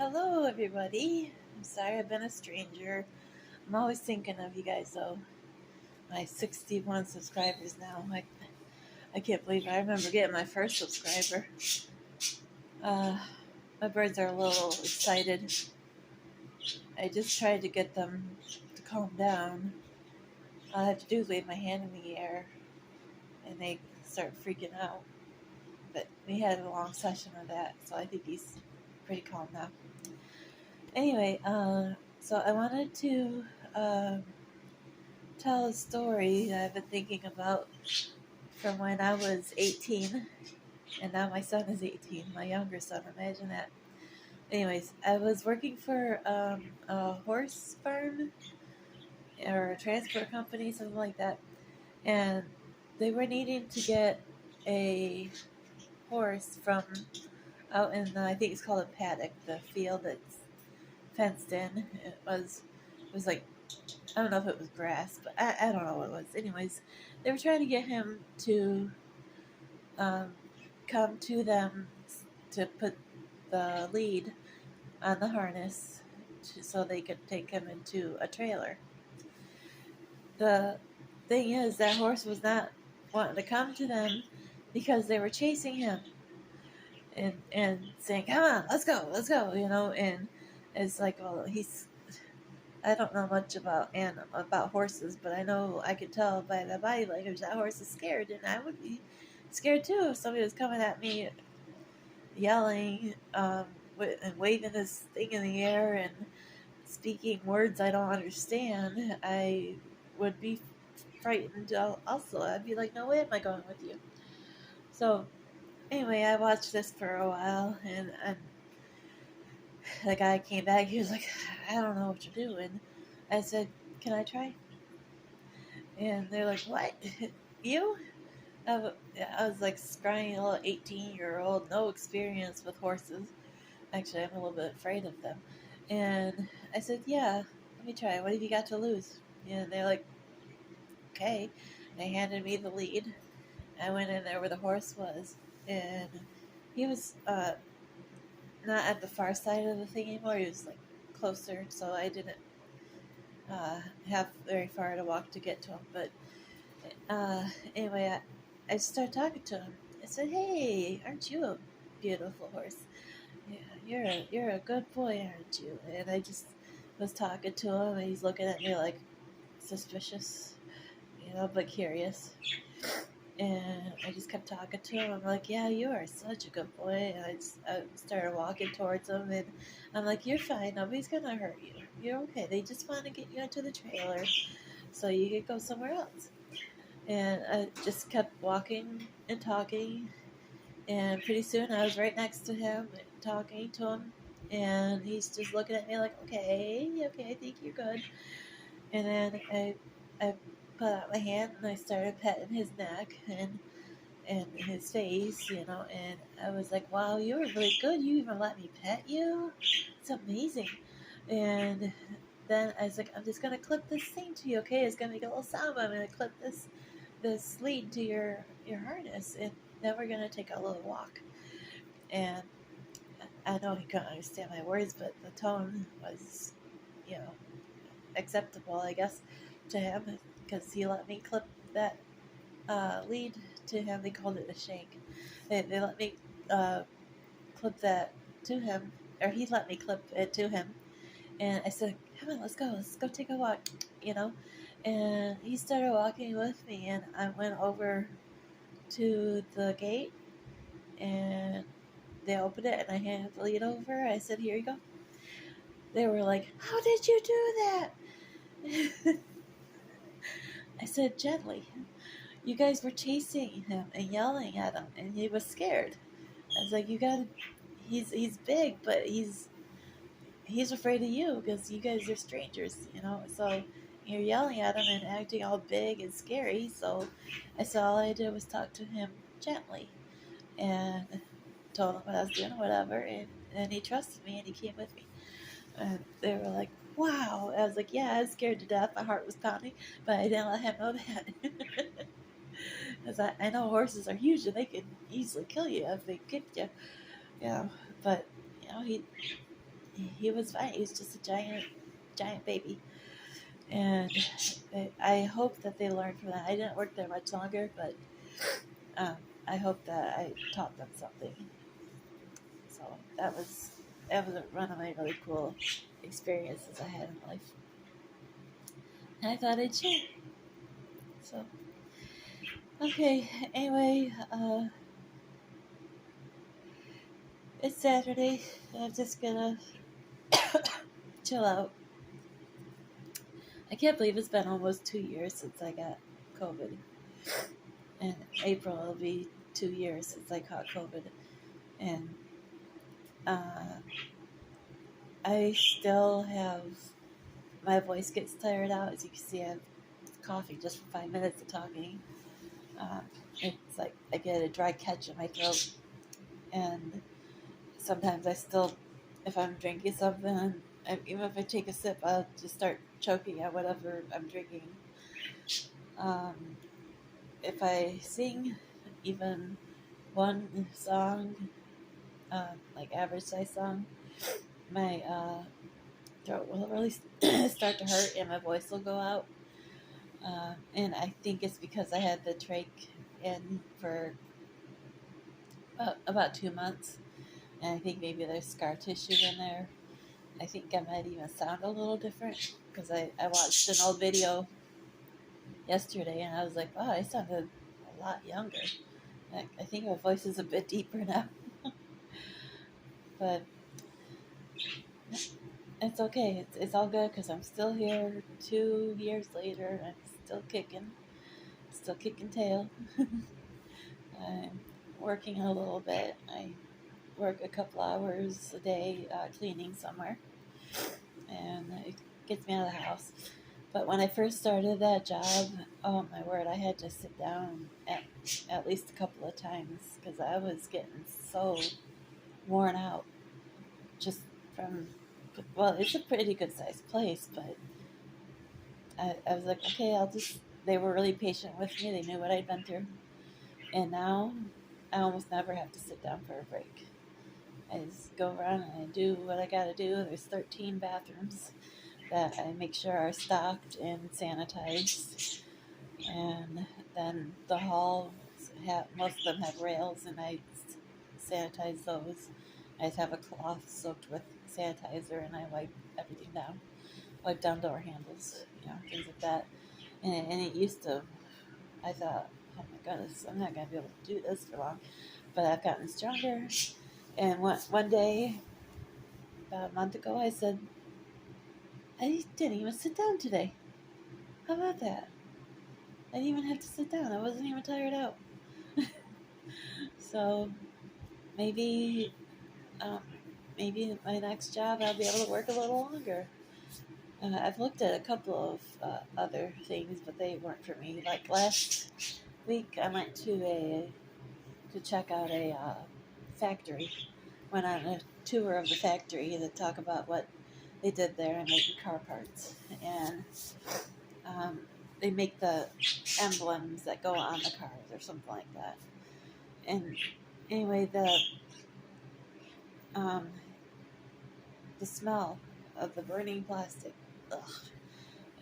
Hello, everybody. I'm sorry I've been a stranger. I'm always thinking of you guys, though. My 61 subscribers now. I can't believe I remember getting my first subscriber. Uh, my birds are a little excited. I just tried to get them to calm down. All I have to do is wave my hand in the air, and they start freaking out. But we had a long session of that, so I think he's pretty calm now. Anyway, so I wanted to tell a story that I've been thinking about from when I was 18, and now my son is 18, my younger son. Imagine that. Anyways, I was working for a horse farm or a transport company, something like that, and they were needing to get a horse from out in I think it's called a paddock, the field that's fenced in. It was like, I don't know if it was grass, but I don't know what it was. Anyways, they were trying to get him to um, come to them to put the lead on the harness so they could take him into a trailer. The thing is, that horse was not wanting to come to them because they were chasing him and saying, "Come on, let's go," And it's like, well, I don't know much about horses, but I know I could tell by the body language that horse is scared, and I would be scared too if somebody was coming at me, yelling, and waving this thing in the air and speaking words I don't understand. I would be frightened. Also, I'd be like, "No way, am I going with you?" So anyway, I watched this for a while, and the guy came back. He was like, "I don't know what you're doing." I said, "Can I try?" And they're like, "What? You?" I was like scrawny little 18-year-old, no experience with horses. Actually, I'm a little bit afraid of them. And I said, "Yeah, let me try. What have you got to lose?" And they're like, "Okay." They handed me the lead. I went in there where the horse was, and he was not at the far side of the thing anymore. He was like closer, so I didn't have very far to walk to get to him. But anyway, I started talking to him. I said, "Hey, aren't you a beautiful horse? Yeah, you're a good boy, aren't you?" And I just was talking to him, and he's looking at me like suspicious, but curious. And I just kept talking to him. I'm like, "Yeah, you are such a good boy." And I started walking towards him, and I'm like, "You're fine. Nobody's gonna hurt you. You're okay. They just want to get you into the trailer so you could go somewhere else." And I just kept walking and talking, and pretty soon I was right next to him, talking to him, and he's just looking at me like, "Okay, okay, I think you're good." And then I put out my hand and I started petting his neck and his face, and I was like, "Wow, you were really good. You even let me pet you. It's amazing." And then I was like, "I'm just gonna clip this thing to you, okay? It's gonna make a little sound, but I'm gonna clip this lead to your harness, and then we're gonna take a little walk." And I know he couldn't understand my words, but the tone was, you know, acceptable, I guess, to him because he let me clip that lead to him. They called it a shank. They let me clip that to him, or he let me clip it to him. And I said, "Come on, let's go take a walk," you know. And he started walking with me, and I went over to the gate, and they opened it, and I handed the lead over. I said, "Here you go." They were like, "How did you do that?" I said, "Gently. You guys were chasing him and yelling at him, and he was scared." I was like, "You got to. He's big, but he's afraid of you because you guys are strangers. So you're yelling at him and acting all big and scary." So I said all I did was talk to him gently and told him what I was doing, whatever, and he trusted me and he came with me. And they were like, "Wow." I was like, "Yeah, I was scared to death. My heart was pounding, but I didn't let him know that." Because I know horses are huge and they can easily kill you if they kicked you. Yeah, but he he was fine. He was just a giant baby. And I hope that they learned from that. I didn't work there much longer, but um, I hope that I taught them something. So that was one of my really cool experiences I had in life, and I thought I'd share. So okay, anyway, it's Saturday. I'm just gonna chill out. I can't believe it's been almost 2 years since I got COVID. In April, it'll be 2 years since I caught COVID. And uh, I still have, my voice gets tired out. As you can see, I have coffee just for 5 minutes of talking. Uh, it's like I get a dry catch in my throat. And sometimes I still, if I'm drinking something, even if I take a sip, I'll just start choking at whatever I'm drinking. Um, if I sing even one song, like average size song, my throat will really start to hurt and my voice will go out. And I think it's because I had the trach in for about 2 months. And I think maybe there's scar tissue in there. I think I might even sound a little different because I watched an old video yesterday and I was like, wow, I sounded a lot younger. I think my voice is a bit deeper now. But it's okay. It's all good because I'm still here 2 years later. I'm still kicking tail. I'm working a little bit. I work a couple hours a day cleaning somewhere, and it gets me out of the house. But when I first started that job, oh my word, I had to sit down at least a couple of times because I was getting so worn out just from, well, it's a pretty good sized place, but I was like, okay, they were really patient with me. They knew what I'd been through. And now I almost never have to sit down for a break. I just go around and I do what I gotta do. There's 13 bathrooms that I make sure are stocked and sanitized. And then the halls most of them have rails, and I sanitize those. I just have a cloth soaked with sanitizer, and I wipe everything down. Wipe down door handles, things like that. And it used to, I thought, oh my goodness, I'm not going to be able to do this for long. But I've gotten stronger. And one day, about a month ago, I said, I didn't even sit down today. How about that? I didn't even have to sit down. I wasn't even tired out. So maybe, maybe my next job I'll be able to work a little longer. I've looked at a couple of other things, but they weren't for me. Like last week, I went to check out a factory. Went on a tour of the factory to talk about what they did there and making car parts. And they make the emblems that go on the cars or something like that. And anyway, the smell of the burning plastic, ugh,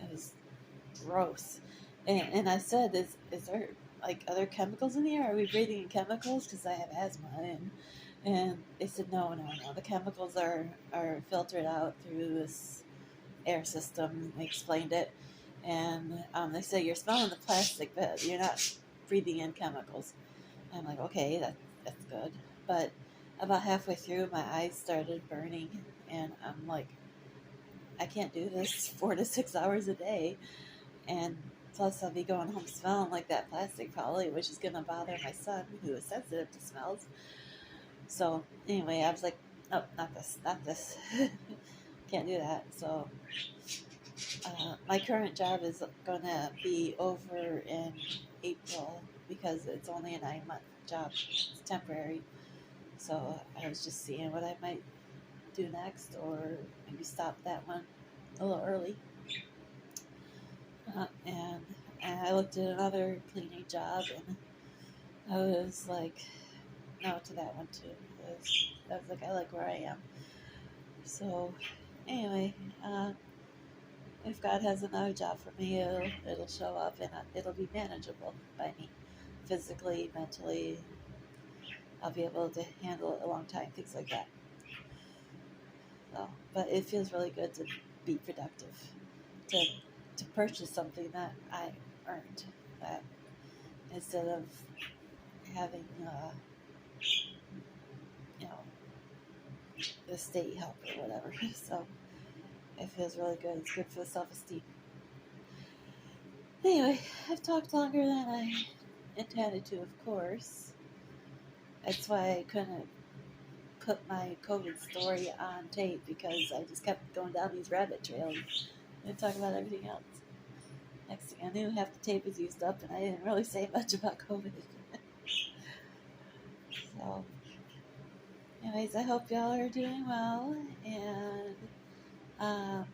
it was gross. And I said, is there like other chemicals in the air? Are we breathing in chemicals? Because I have asthma. And they said, no. The chemicals are filtered out through this air system. They explained it. And they said, you're smelling the plastic, but you're not breathing in chemicals. I'm like, okay, that's good. But about halfway through, my eyes started burning. And I'm like, I can't do this 4 to 6 hours a day. And plus, I'll be going home smelling like that plastic probably, which is going to bother my son, who is sensitive to smells. So, anyway, I was like, oh, not this. Can't do that. So, my current job is going to be over in April because it's only a 9-month job. It's temporary. So, I was just seeing what I might do next, or maybe stop that one a little early. And I looked at another cleaning job, and I was like, no to that one too. I was like, I like where I am. So, anyway, if God has another job for me, it'll show up and it'll be manageable by me, physically, mentally. I'll be able to handle it a long time, things like that. So, but it feels really good to be productive, to to purchase something that I earned, that instead of having you know the state help or whatever. So it feels really good. It's good for the self-esteem. Anyway, I've talked longer than I intended to, of course. That's why I couldn't put my COVID story on tape, because I just kept going down these rabbit trails and talk about everything else. Next thing I knew, half the tape was used up, and I didn't really say much about COVID. So, anyways, I hope y'all are doing well, and I'll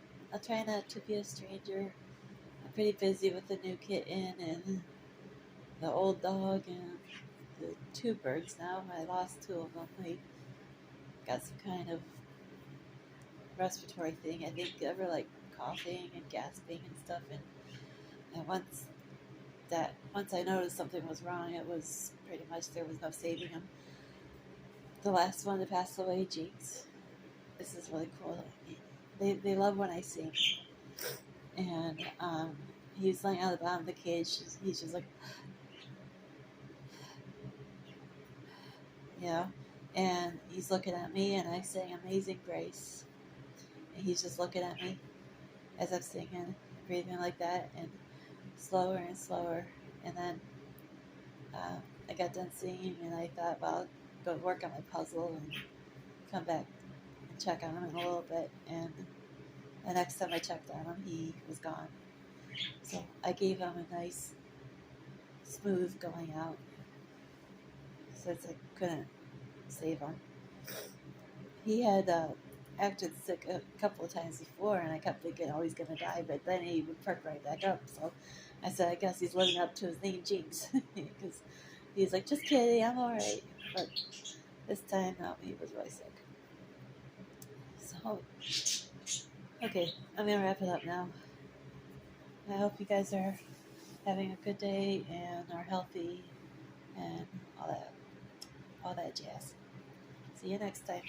try not to be a stranger. I'm pretty busy with the new kitten and the old dog and the two birds now. I lost two of them. They got some kind of respiratory thing. I think they were like coughing and gasping and stuff. And once I noticed something was wrong, it was pretty much there was no saving them. The last one to pass away, Jinx. This is really cool. They love when I sing. And he was laying on the bottom of the cage. He's just like, you know, and he's looking at me, and I sing Amazing Grace. And he's just looking at me as I'm singing, breathing like that, and slower and slower. And then I got done singing, and I thought, well, I'll go work on my puzzle and come back and check on him in a little bit. And the next time I checked on him, he was gone. So I gave him a nice, smooth going out, since I couldn't save him. He had acted sick a couple of times before, and I kept thinking, oh, he's going to die, but then he would perk right back up. So I said, I guess he's living up to his name, Jinx, because he's like, just kidding, I'm all right. But this time, no, he was really sick. So, okay, I'm going to wrap it up now. I hope you guys are having a good day and are healthy and all that jazz. See you next time.